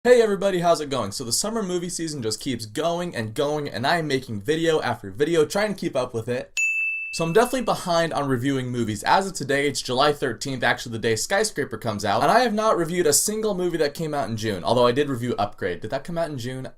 Hey everybody, how's it going? So the summer movie season just keeps going and going, and I am making video after video trying to keep up with it. So I'm definitely behind on reviewing movies. As of today, it's July 13th, actually the day Skyscraper comes out, and I have not reviewed a single movie that came out in June, although I did review Upgrade. Did that come out in June?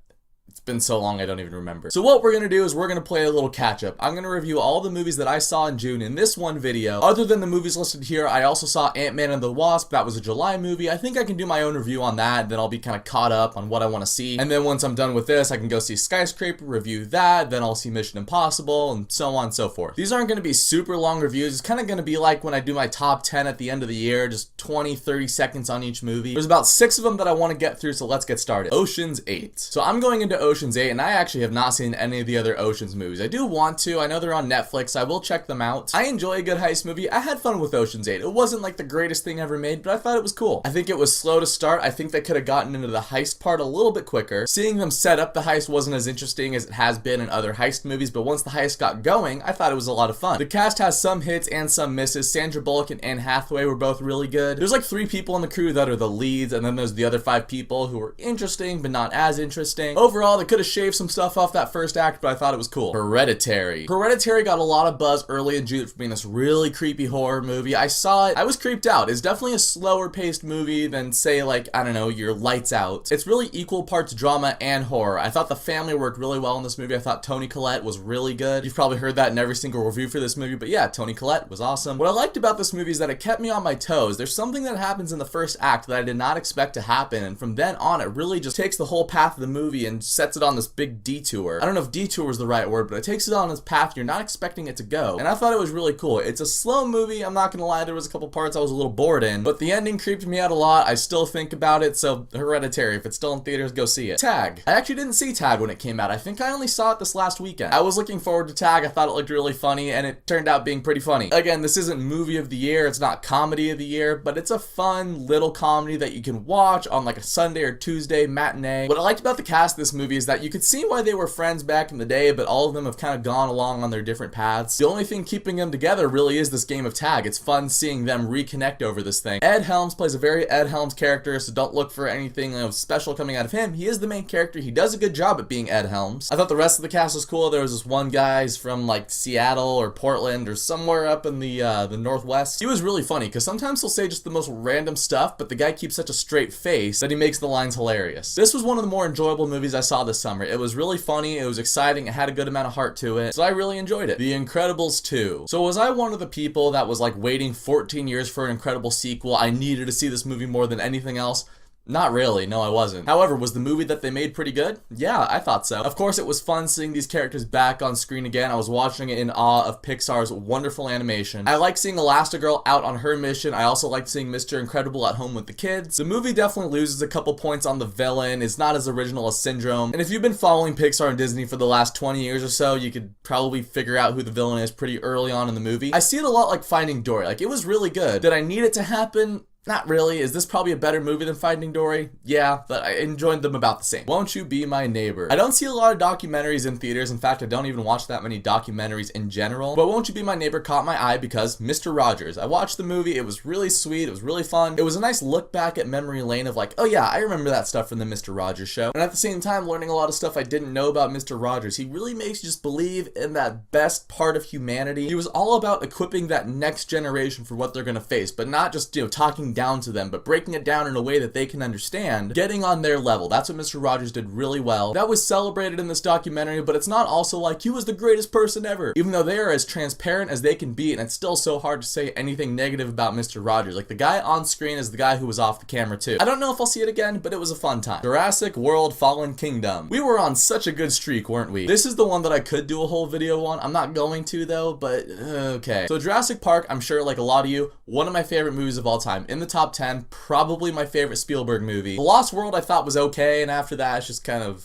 It's been so long I don't even remember. So what we're going to do is we're going to play a little catch up. I'm going to review all the movies that I saw in June in this one video. Other than the movies listed here, I also saw Ant-Man and the Wasp. That was a July movie. I think I can do my own review on that, then I'll be kind of caught up on what I want to see. And then once I'm done with this, I can go see Skyscraper, review that, then I'll see Mission Impossible, and so on and so forth. These aren't going to be super long reviews. It's kind of going to be like when I do my top 10 at the end of the year, just 20-30 seconds on each movie. There's about 6 of them that I want to get through, so let's get started. Ocean's 8. So I'm going into Ocean's 8, and I actually have not seen any of the other Ocean's movies. I do want to. I know they're on Netflix. I will check them out. I enjoy a good heist movie. I had fun with Ocean's 8. It wasn't like the greatest thing ever made, but I thought it was cool. I think it was slow to start. I think they could have gotten into the heist part a little bit quicker. Seeing them set up the heist wasn't as interesting as it has been in other heist movies, but once the heist got going, I thought it was a lot of fun. The cast has some hits and some misses. Sandra Bullock and Anne Hathaway were both really good. There's like 3 people in the crew that are the leads, and then there's the other 5 people who are interesting, but not as interesting. Overall, they could have shaved some stuff off that first act, but I thought it was cool. Hereditary. Hereditary got a lot of buzz early in June for being this really creepy horror movie. I saw it. I was creeped out. It's definitely a slower paced movie than, say, like, I don't know, your Lights Out. It's really equal parts drama and horror. I thought the family worked really well in this movie. I thought Toni Collette was really good. You've probably heard that in every single review for this movie, but yeah, Toni Collette was awesome. What I liked about this movie is that it kept me on my toes. There's something that happens in the first act that I did not expect to happen, and from then on, it really just takes the whole path of the movie and sets it on this big detour. I don't know if detour was the right word, but it takes it on this path you're not expecting it to go, and I thought it was really cool. It's a slow movie. I'm not gonna lie, there was a couple parts I was a little bored in, but the ending creeped me out a lot. I still think about it, so Hereditary, if it's still in theaters, go see it. Tag. I actually didn't see Tag when it came out. I think I only saw it this last weekend. I was looking forward to Tag. I thought it looked really funny, and it turned out being pretty funny. Again, this isn't movie of the year, it's not comedy of the year, but it's a fun little comedy that you can watch on like a Sunday or Tuesday matinee. What I liked about the cast of this movie is that you could see why they were friends back in the day, but all of them have kind of gone along on their different paths. The only thing keeping them together really is this game of tag. It's fun seeing them reconnect over this thing. Ed Helms plays a very Ed Helms character, so don't look for anything special coming out of him. He is the main character. He does a good job at being Ed Helms. I thought the rest of the cast was cool. There was this one guy from like Seattle or Portland or somewhere up in the Northwest. He was really funny because sometimes he'll say just the most random stuff, but the guy keeps such a straight face that he makes the lines hilarious. This was one of the more enjoyable movies I saw this summer. It was really funny. It was exciting. It had a good amount of heart to it, so I really enjoyed it. The Incredibles 2. So was I one of the people that was like waiting 14 years for an Incredible sequel? I needed to see this movie more than anything else. Not really, no I wasn't. However, was the movie that they made pretty good? Yeah, I thought so. Of course, it was fun seeing these characters back on screen again. I was watching it in awe of Pixar's wonderful animation. I like seeing Elastigirl out on her mission. I also like seeing Mr. Incredible at home with the kids. The movie definitely loses a couple points on the villain. It's not as original as Syndrome. And if you've been following Pixar and Disney for the last 20 years or so, you could probably figure out who the villain is pretty early on in the movie. I see it a lot like Finding Dory. Like, it was really good. Did I need it to happen? Not really. Is this probably a better movie than Finding Dory? Yeah, but I enjoyed them about the same. Won't You Be My Neighbor? I don't see a lot of documentaries in theaters. In fact, I don't even watch that many documentaries in general. But Won't You Be My Neighbor caught my eye because Mr. Rogers. I watched the movie. It was really sweet. It was really fun. It was a nice look back at memory lane of like, oh yeah, I remember that stuff from the Mr. Rogers show. And at the same time, learning a lot of stuff I didn't know about Mr. Rogers. He really makes you just believe in that best part of humanity. He was all about equipping that next generation for what they're gonna face, but not just, talking down to them, but breaking it down in a way that they can understand, getting on their level. That's what Mr. Rogers did really well. That was celebrated in this documentary, but it's not also like he was the greatest person ever, even though they are as transparent as they can be, and it's still so hard to say anything negative about Mr. Rogers. Like, the guy on screen is the guy who was off the camera too. I don't know if I'll see it again, but it was a fun time. Jurassic World Fallen Kingdom. We were on such a good streak, weren't we? This is the one that I could do a whole video on. I'm not going to though, but okay. So Jurassic Park, I'm sure like a lot of you, one of my favorite movies of all time. In the top 10, probably my favorite Spielberg movie. The Lost World I thought was okay, and after that it's just kind of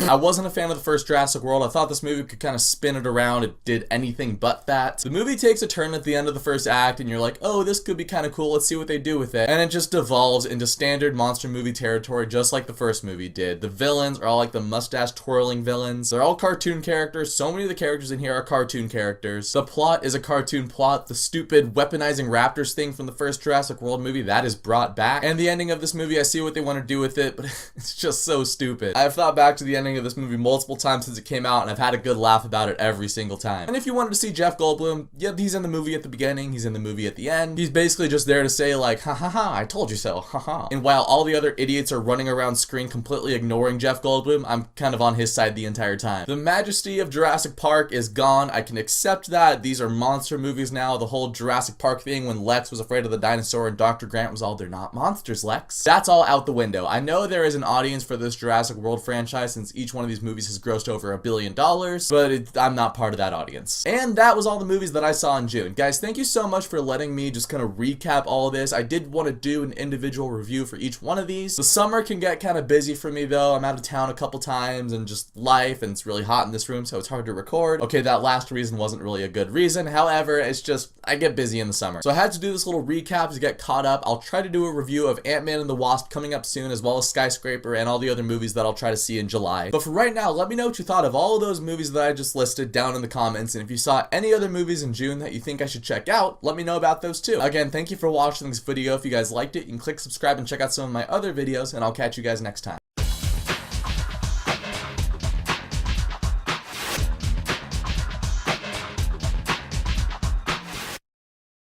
I wasn't a fan of the first Jurassic World. I thought this movie could kind of spin it around. It did anything but that. The movie takes a turn at the end of the first act and you're like, oh, this could be kind of cool. Let's see what they do with it. And it just devolves into standard monster movie territory just like the first movie did. The villains are all like the mustache twirling villains. They're all cartoon characters. So many of the characters in here are cartoon characters. The plot is a cartoon plot. The stupid weaponizing raptors thing from the first Jurassic World movie, that is brought back. And the ending of this movie, I see what they want to do with it, but it's just so stupid. I've thought back to the ending of this movie multiple times since it came out, and I've had a good laugh about it every single time. And if you wanted to see Jeff Goldblum, yeah, he's in the movie at the beginning, he's in the movie at the end. He's basically just there to say like, ha ha ha, I told you so, ha ha. And while all the other idiots are running around screen completely ignoring Jeff Goldblum, I'm kind of on his side the entire time. The majesty of Jurassic Park is gone. I can accept that. These are monster movies now. The whole Jurassic Park thing when Lex was afraid of the dinosaur and Dr. Grant was all, they're not monsters, Lex. That's all out the window. I know there is an audience for this Jurassic World franchise since each one of these movies has grossed over $1 billion, but I'm not part of that audience. And that was all the movies that I saw in June. Guys, thank you so much for letting me just kind of recap all of this. I did want to do an individual review for each one of these. The summer can get kind of busy for me though. I'm out of town a couple times and just life, and it's really hot in this room, so it's hard to record. Okay, that last reason wasn't really a good reason. However, it's just, I get busy in the summer. So I had to do this little recap to get caught up. I'll try to do a review of Ant-Man and the Wasp coming up soon, as well as Skyscraper and all the other movies that I'll try to see in July. But for right now, let me know what you thought of all of those movies that I just listed down in the comments, and if you saw any other movies in June that you think I should check out, let me know about those too. Again, thank you for watching this video. If you guys liked it, you can click subscribe and check out some of my other videos, and I'll catch you guys next time.